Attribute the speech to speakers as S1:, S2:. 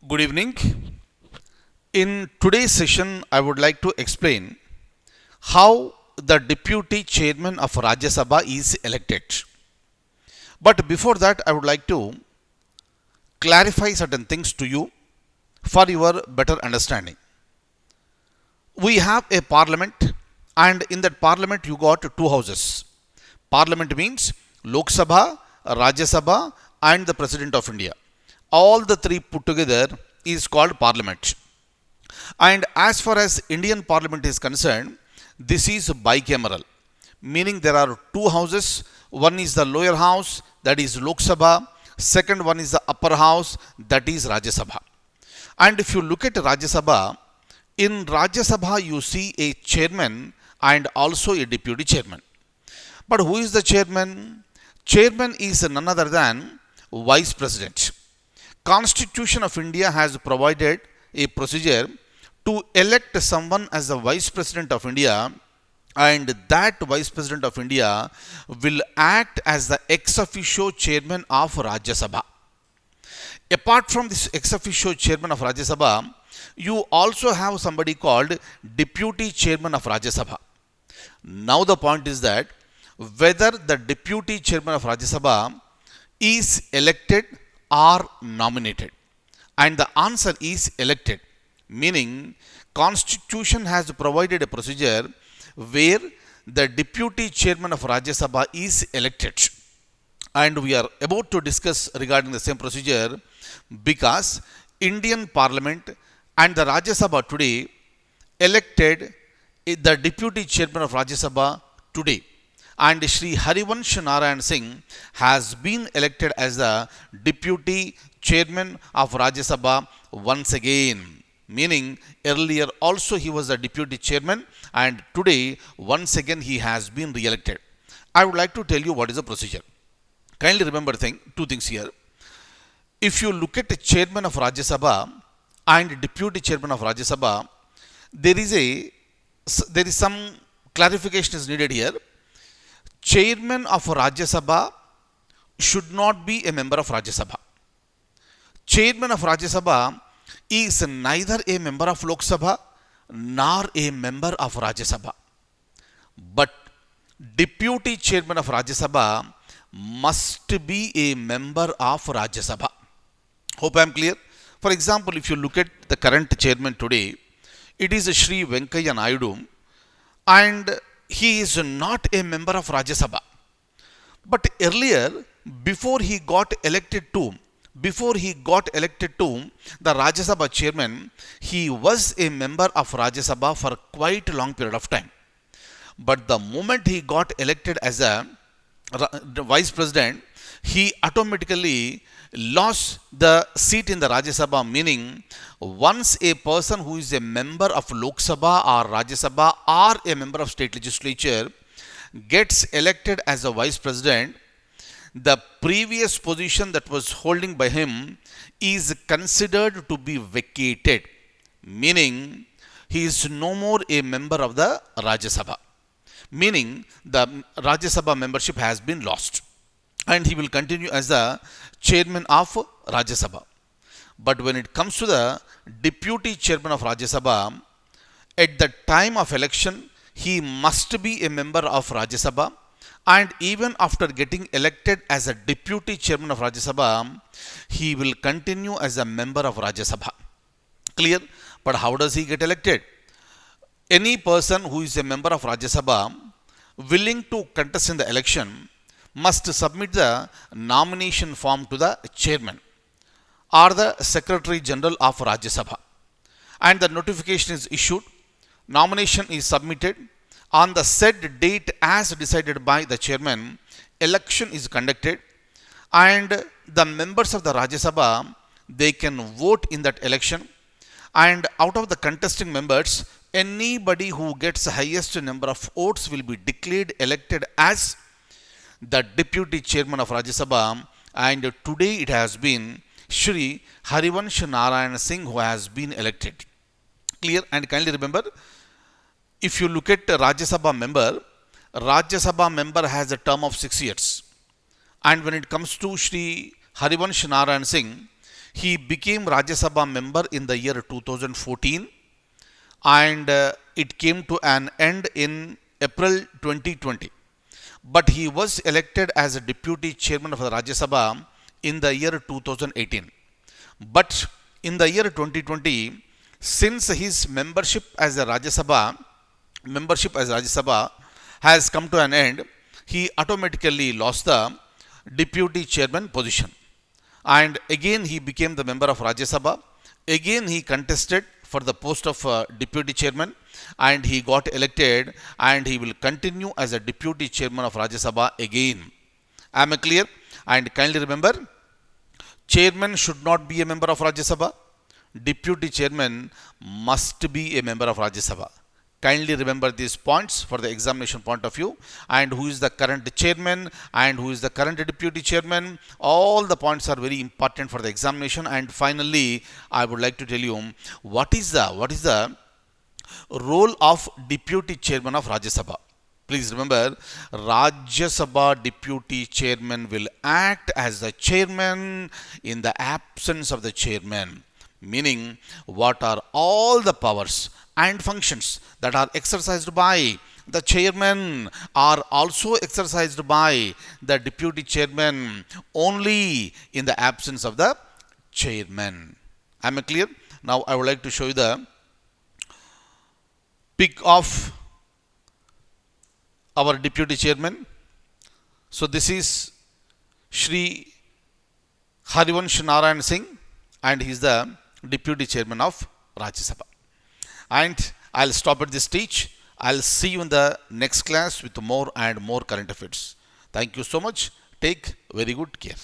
S1: Good evening. In today's session, I would like to explain how the deputy chairman of Rajya Sabha is elected. But before that, I would like to clarify certain things to you for your better understanding. We have a parliament, and in that parliament, you got two houses. Parliament means Lok Sabha, Rajya Sabha, and the President of India. All the three put together is called parliament. And as far as Indian Parliament is concerned, this is bicameral, meaning there are two houses. One is the lower house, that is Lok Sabha. Second one is the upper house, that is Rajya Sabha. And if you look at Rajya Sabha, in Rajya Sabha you see a chairman and also a deputy chairman. But who is the chairman? Chairman is none other than vice president. Constitution of India has provided a procedure to elect someone as the vice president of India, and that vice president of India will act as the ex officio chairman of Rajya Sabha. Apart from this ex officio chairman of Rajya Sabha, you also have somebody called deputy chairman of Rajya Sabha. Now the point is that whether the deputy chairman of Rajya Sabha is elected or nominated, and the answer is elected, meaning Constitution has provided a procedure where the deputy chairman of Rajya Sabha is elected, and we are about to discuss regarding the same procedure because Indian Parliament and the Rajya Sabha today elected the deputy chairman of Rajya Sabha today, and Shri Harivansh Narayan Singh has been elected as the deputy chairman of Rajya Sabha once again, meaning earlier also he was the deputy chairman and today once again he has been re-elected. I would like to tell you what is the procedure. Kindly remember two things here. If you look at the chairman of Rajya Sabha and deputy chairman of Rajya Sabha, there is some clarification is needed here. Chairman of Rajya Sabha should not be a member of Rajya Sabha. Chairman of Rajya Sabha is neither a member of Lok Sabha nor a member of Rajya Sabha. But deputy chairman of Rajya Sabha must be a member of Rajya Sabha. Hope I am clear. For example, if you look at the current chairman today, it is Shri Venkaiah Naidu, and he is not a member of Rajya Sabha. But earlier, before he got elected to the Rajya Sabha chairman, he was a member of Rajya Sabha for quite a long period of time. But the moment he got elected as a vice president, he automatically lost the seat in the Rajya Sabha, meaning once a person who is a member of Lok Sabha or Rajya Sabha or a member of state legislature gets elected as a vice president, the previous position that was holding by him is considered to be vacated, meaning he is no more a member of the Rajya Sabha, meaning the Rajya Sabha membership has been lost, and he will continue as the chairman of Rajya Sabha. But when it comes to the deputy chairman of Rajya Sabha, at the time of election, he must be a member of Rajya Sabha, and even after getting elected as a deputy chairman of Rajya Sabha, he will continue as a member of Rajya Sabha. Clear? But how does he get elected? Any person who is a member of Rajya Sabha willing to contest in the election must submit the nomination form to the chairman or the Secretary General of Rajya Sabha, and the notification is issued. Nomination is submitted. On the said date as decided by the chairman, election is conducted, and the members of the Rajya Sabha, they can vote in that election, and out of the contesting members, anybody who gets the highest number of votes will be declared elected as the deputy chairman of Rajya Sabha, and today it has been Shri Harivansh Narayan Singh who has been elected. Clear? And kindly remember, if you look at Rajya Sabha member has a term of 6 years. And when it comes to Shri Harivansh Narayan Singh, He became Rajya Sabha member in the year 2014 and it came to an end in April 2020. But he was elected as a deputy chairman of the Rajya Sabha in the year 2018. But in the year 2020, since his membership as Rajya Sabha has come to an end, he automatically lost the deputy chairman position. And again he became the member of Rajya Sabha. Again he contested for the post of deputy chairman and he got elected and he will continue as a deputy chairman of Rajya Sabha again. Am I clear? And kindly remember, chairman should not be a member of Rajya Sabha. Deputy chairman must be a member of Rajya Sabha. Kindly remember these points for the examination point of view, and who is the current chairman and who is the current deputy chairman. All the points are very important for the examination. And finally, I would like to tell you what is the role of deputy chairman of Rajya Sabha. Please remember, Rajya Sabha deputy chairman will act as the chairman in the absence of the chairman. Meaning, what are all the powers and functions that are exercised by the chairman are also exercised by the deputy chairman only in the absence of the chairman. Am I clear? Now I would like to show you the pic of our deputy chairman. So this is Shri Harivansh Narayan Singh and he is the deputy chairman of Rajya Sabha. And I'll stop at this stage. I'll see you in the next class with more and more current affairs. Thank you so much. Take very good care.